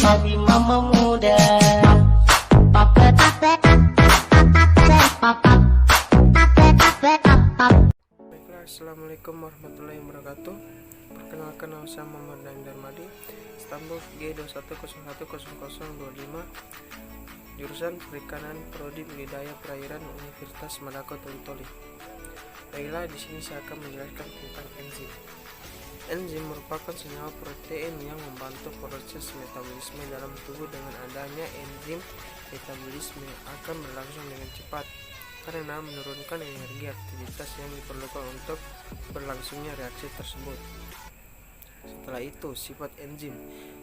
bagi mama muda. Baiklah, assalamualaikum warahmatullahi wabarakatuh. Perkenalkan, nama saya Muhammad Naim Darmadi, Istanbul G21010025, jurusan Perikanan, Prodi Budidaya Perairan, Universitas Madako Toli. Baiklah, di sini saya akan menjelaskan tentang enzim. Enzim merupakan senyawa protein yang membantu proses metabolisme dalam tubuh. Dengan adanya enzim, metabolisme akan berlangsung dengan cepat karena menurunkan energi aktivitas yang diperlukan untuk berlangsungnya reaksi tersebut. Setelah itu, sifat enzim.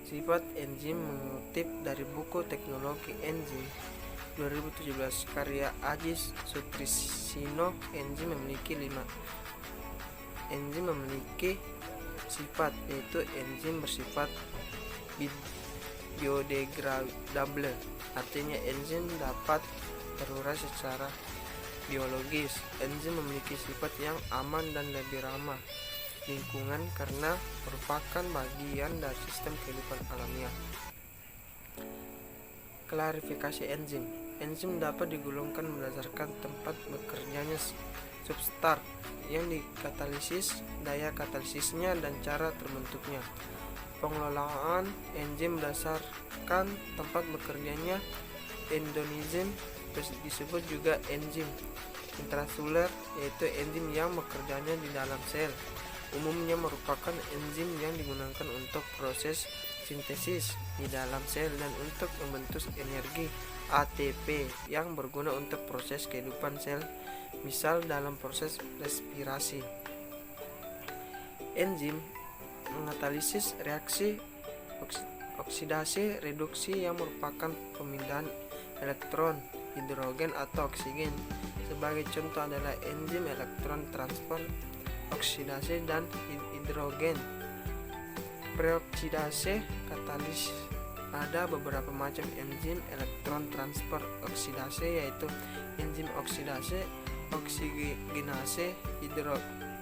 Sifat enzim mengutip dari buku Teknologi Enzim 2017 karya Ajis Sutrisino. Enzim memiliki sifat, yaitu enzim bersifat biodegradable, artinya enzim dapat terurai secara biologis. Enzim memiliki sifat yang aman dan lebih ramah lingkungan karena merupakan bagian dari sistem kehidupan alamiah. Klarifikasi enzim. Enzim dapat digolongkan berdasarkan tempat bekerjanya substrat yang dikatalisis, daya katalisisnya, dan cara terbentuknya. Pengelolaan enzim berdasarkan tempat bekerjanya endoenzim disebut juga enzim intraseluler, yaitu enzim yang bekerjanya di dalam sel. Umumnya merupakan enzim yang digunakan untuk proses sintesis di dalam sel dan untuk membentuk energi ATP yang berguna untuk proses kehidupan sel, misal dalam proses respirasi. Enzim mengkatalisis reaksi oksidasi reduksi yang merupakan pemindahan elektron, hidrogen atau oksigen. Sebagai contoh adalah enzim elektron transfer, oksidasi, dan hidrogen peroksidasi katalis. Ada beberapa macam enzim elektron transfer oksidasi, yaitu enzim oksidasi, oksigenase,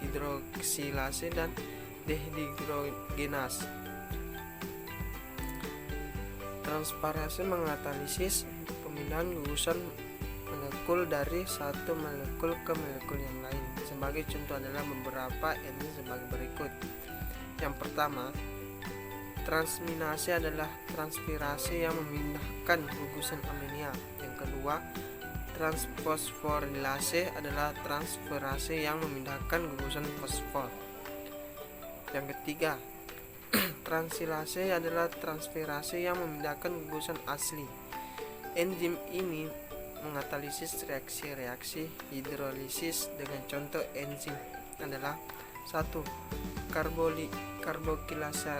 hidroksilase, dan dehidrogenase. Transferase mengkatalisis pemindahan gugusan molekul dari satu molekul ke molekul yang lain. Sebagai contoh adalah beberapa enzim sebagai berikut. Yang pertama, transminase adalah transferase yang memindahkan gugusan amoniak. Yang kedua, transfosforilase adalah transferase yang memindahkan gugusan fosfor. Yang ketiga, transilase adalah transferase yang memindahkan gugusan asli. Enzim ini mengkatalisis reaksi-reaksi hidrolisis. Dengan contoh enzim adalah 1. Karbokilase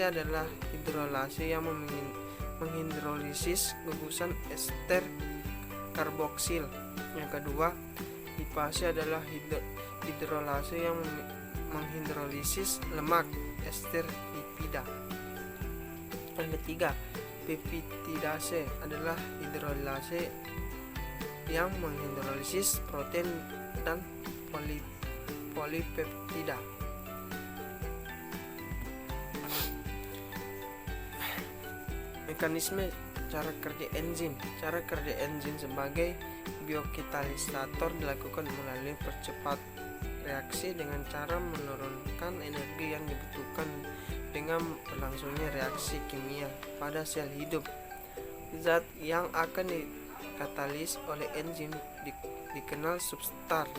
adalah hidrolase yang menghidrolisis gugusan ester karboksil. Yang kedua, lipase adalah hidrolase yang menghidrolisis lemak ester lipida. Yang ketiga, peptidase adalah hidrolase yang menghidrolisis protein dan polipeptida. Mekanisme cara kerja enzim. Cara kerja enzim sebagai biokatalisator dilakukan melalui percepat reaksi dengan cara menurunkan energi yang dibutuhkan dengan berlangsungnya reaksi kimia pada sel hidup. Zat yang akan dikatalis oleh enzim dikenal substrat.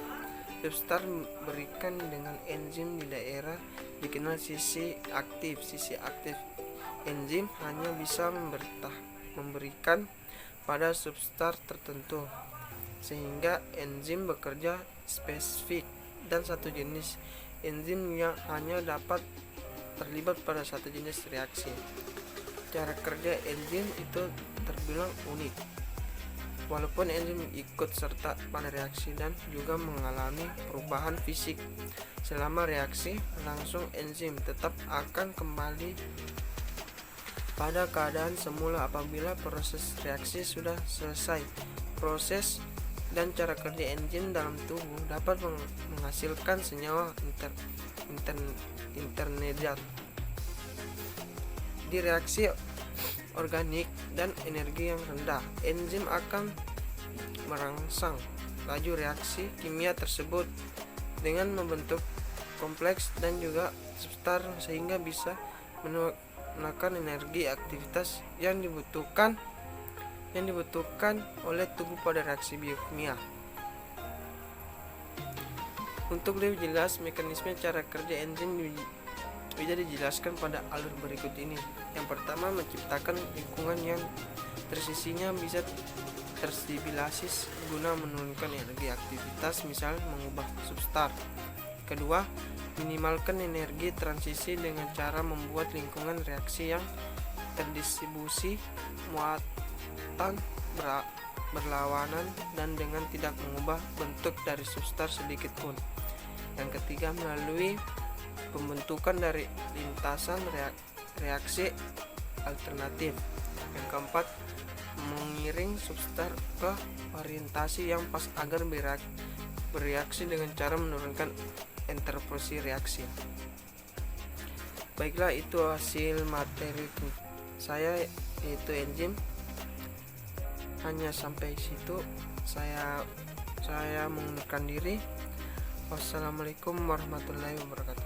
Substrat berikan dengan enzim di daerah dikenal sisi aktif. Sisi aktif enzim hanya bisa memberikan pada substrat tertentu, sehingga enzim bekerja spesifik dan satu jenis. Enzim yang hanya dapat terlibat pada satu jenis reaksi. Cara kerja enzim itu terbilang unik. Walaupun enzim ikut serta pada reaksi dan juga mengalami perubahan fisik, selama reaksi langsung enzim tetap akan kembali pada keadaan semula apabila proses reaksi sudah selesai. Proses dan cara kerja enzim dalam tubuh dapat menghasilkan senyawa intermediat. Di reaksi organik dan energi yang rendah. Enzim akan merangsang laju reaksi kimia tersebut dengan membentuk kompleks dan juga substrat sehingga bisa menekan energi aktivitas yang dibutuhkan oleh tubuh pada reaksi biokimia. Untuk lebih jelas mekanisme cara kerja enzim bisa dijelaskan pada alur berikut ini. Yang pertama, menciptakan lingkungan yang tersisinya bisa terstabilis guna menurunkan energi aktivitas, misal mengubah substrat. Kedua, minimalkan energi transisi dengan cara membuat lingkungan reaksi yang terdistribusi muatan berlawanan dan dengan tidak mengubah bentuk dari substrat sedikit pun. Yang ketiga, melalui pembentukan dari lintasan reaksi alternatif. Yang keempat, mengiring substrat ke orientasi yang pas agar bereaksi dengan cara menurunkan entropy reaksi. Baiklah, itu hasil materi saya, yaitu enzim. Hanya sampai situ saya mengundurkan diri. Wassalamualaikum warahmatullahi wabarakatuh.